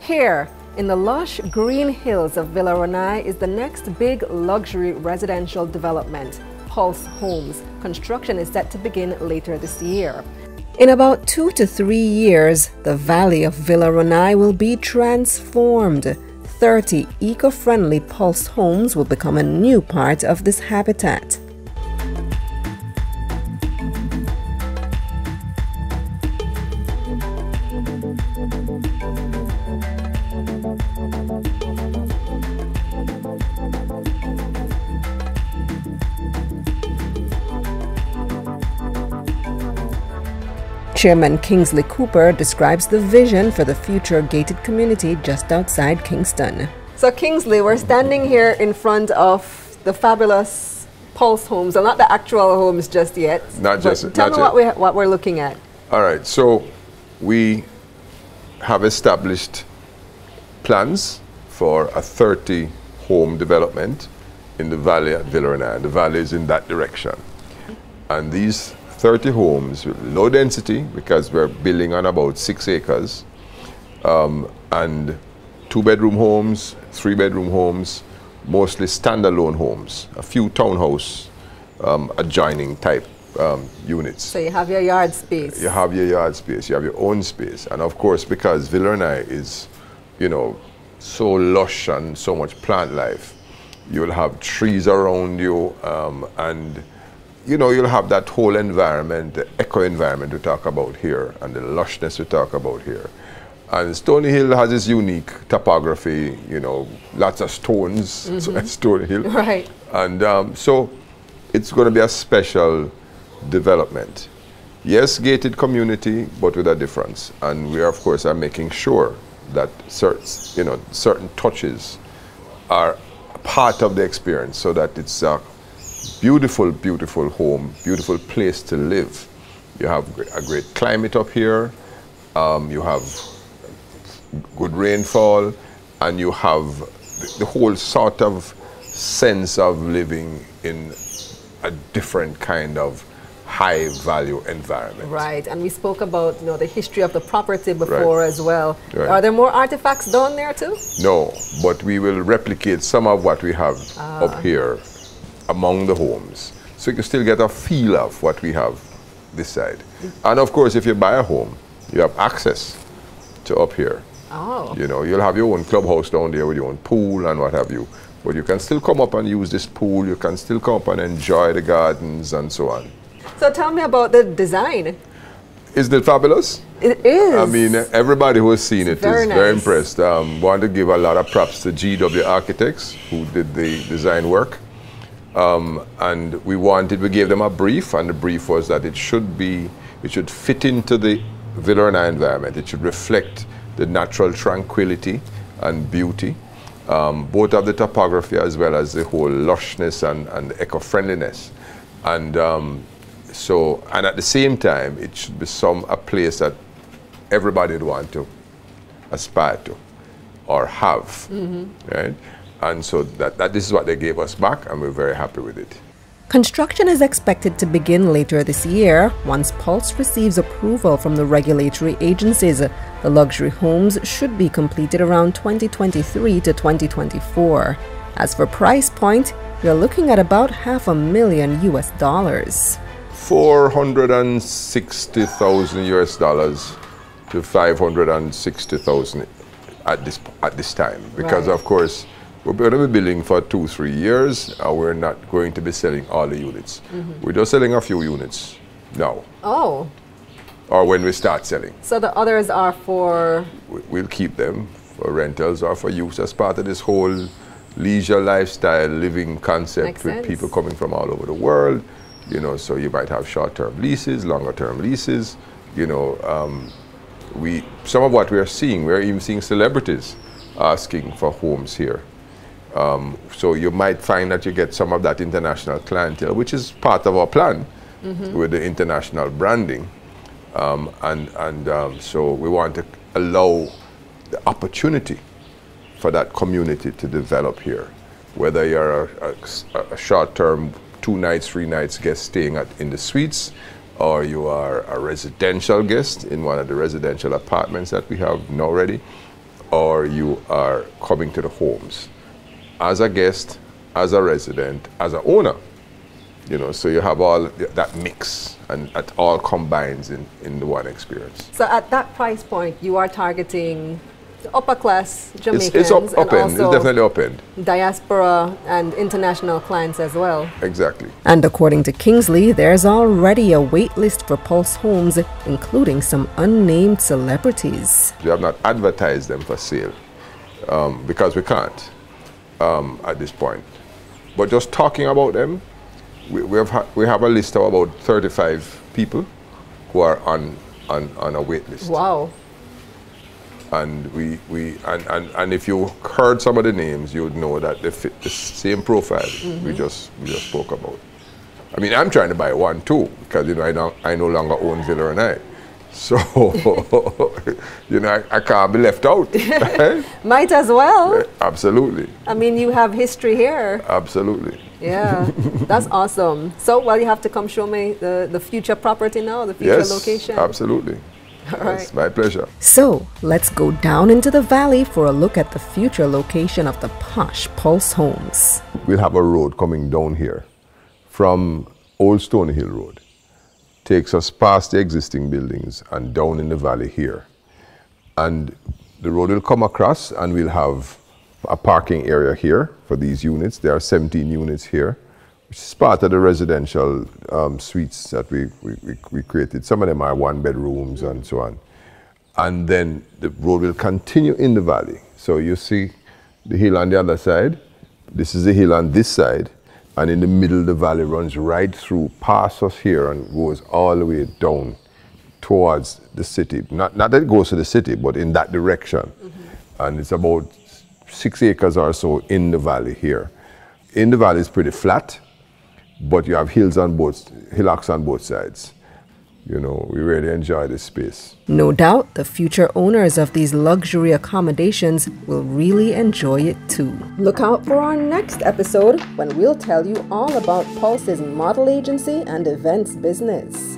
Here, in the lush green hills of Villa Ronai is the next big luxury residential development, Pulse Homes. Construction is set to begin later this year. In about 2 to 3 years, the valley of Villa Ronai will be transformed. 30 eco-friendly Pulse Homes will become a new part of this habitat. Chairman Kingsley describes the vision for the future gated community just outside Kingston. So Kingsley, we're standing here in front of the fabulous Pulse Homes, well, not the actual homes just yet. Not just. Tell me what we're looking at. All right, so we have established plans for a 30-home development in the valley at Villa Ronai. The valley is in that direction. And these 30 homes with low density, because we're building on about 6 acres, and 2-bedroom homes, 3-bedroom homes, mostly standalone homes, a few townhouse adjoining type units. So you have your yard space. You have your yard space, you have your own space. And of course, because Villa Ronai is, you know, so lush and so much plant life, you'll have trees around you, and you know, you'll have that whole environment, the eco environment we talk about here, and the lushness we talk about here. And Stony Hill has its unique topography, you know, lots of stones, so at Stony Hill. Right. And so it's going to be a special development. Yes, gated community, but with a difference. And we, of course, are making sure that certain touches are part of the experience, so that it's a beautiful, beautiful home, beautiful place to live. You have a great climate up here, you have good rainfall, and you have the whole sort of sense of living in a different kind of high value environment. Right, and we spoke about, you know, the history of the property before as well. Right. Are there more artifacts down there too? No, but we will replicate some of what we have up here among the homes, so you can still get a feel of what we have this side. And of course, if you buy a home, you have access to up here. Oh. You know, you'll have your own clubhouse down there with your own pool and what have you, but you can still come up and use this pool, you can still come up and enjoy the gardens and so on. So tell me about the design. Isn't it fabulous? It is. I mean, everybody who has seen it is very nice. impressed. Want to give a lot of props to GW Architects, who did the design work. And we gave them a brief, and the brief was that it should fit into the Villa Ronai environment. It should reflect the natural tranquility and beauty, both of the topography as well as the whole lushness and eco-friendliness. And and at the same time, it should be a place that everybody would want to aspire to or have, right? And so this is what they gave us back, and we're very happy with it. Construction is expected to begin later this year once Pulse receives approval from the regulatory agencies. The luxury homes should be completed around 2023 to 2024. As for price point, you're looking at about $500,000 US. $460,000 US to $560,000 at this time, because of course we're going to be building for 2-3 years, and we're not going to be selling all the units. We're just selling a few units now. Oh. Or when we start selling. So the others are for? We'll keep them for rentals or for use as part of this whole leisure lifestyle living concept with people coming from all over the world. You know, so you might have short-term leases, longer-term leases. You know, some of what we're even seeing celebrities asking for homes here. So you might find that you get some of that international clientele, which is part of our plan with the international branding. So we want to allow the opportunity for that community to develop here. Whether you're a short-term 2 nights, 3 nights guest staying in the suites, or you are a residential guest in one of the residential apartments that we have now ready, or you are coming to the homes as a guest, as a resident, as an owner. You know, so you have all that mix, and it all combines in the one experience. So at that price point, you are targeting upper class Jamaicans, it's up and end. also It's definitely up end. diaspora and international clients as well. Exactly. And according to Kingsley, there's already a wait list for Pulse Homes, including some unnamed celebrities. We have not advertised them for sale because we can't at this point. But just talking about them, we have a list of about 35 people who are on a wait list. Wow. And and if you heard some of the names, you would know that they fit the same profile we just spoke about. I mean, I'm trying to buy one too, because you know I no longer own Villa Ronai. So you know I can't be left out. Right? Might as well. Absolutely. I mean, you have history here. Absolutely. Yeah, that's awesome. So, well, you have to come show me the future property now, the future location. Yes, absolutely. All right. It's my pleasure. So, let's go down into the valley for a look at the future location of the posh Pulse Homes. We'll have a road coming down here from Old Stony Hill Road. Takes us past the existing buildings and down in the valley here. And the road will come across, and we'll have a parking area here for these units. There are 17 units here, which is part of the residential suites that we created. Some of them are one bedrooms and so on. And then the road will continue in the valley. So you see the hill on the other side. This is the hill on this side. And in the middle, the valley runs right through, past us here, and goes all the way down towards the city. Not that it goes to the city, but in that direction. And it's about 6 acres or so in the valley here. In the valley, it's pretty flat, but you have hillocks on both sides. You know, we really enjoy this space. No doubt the future owners of these luxury accommodations will really enjoy it too. Look out for our next episode when we'll tell you all about Pulse's model agency and events business.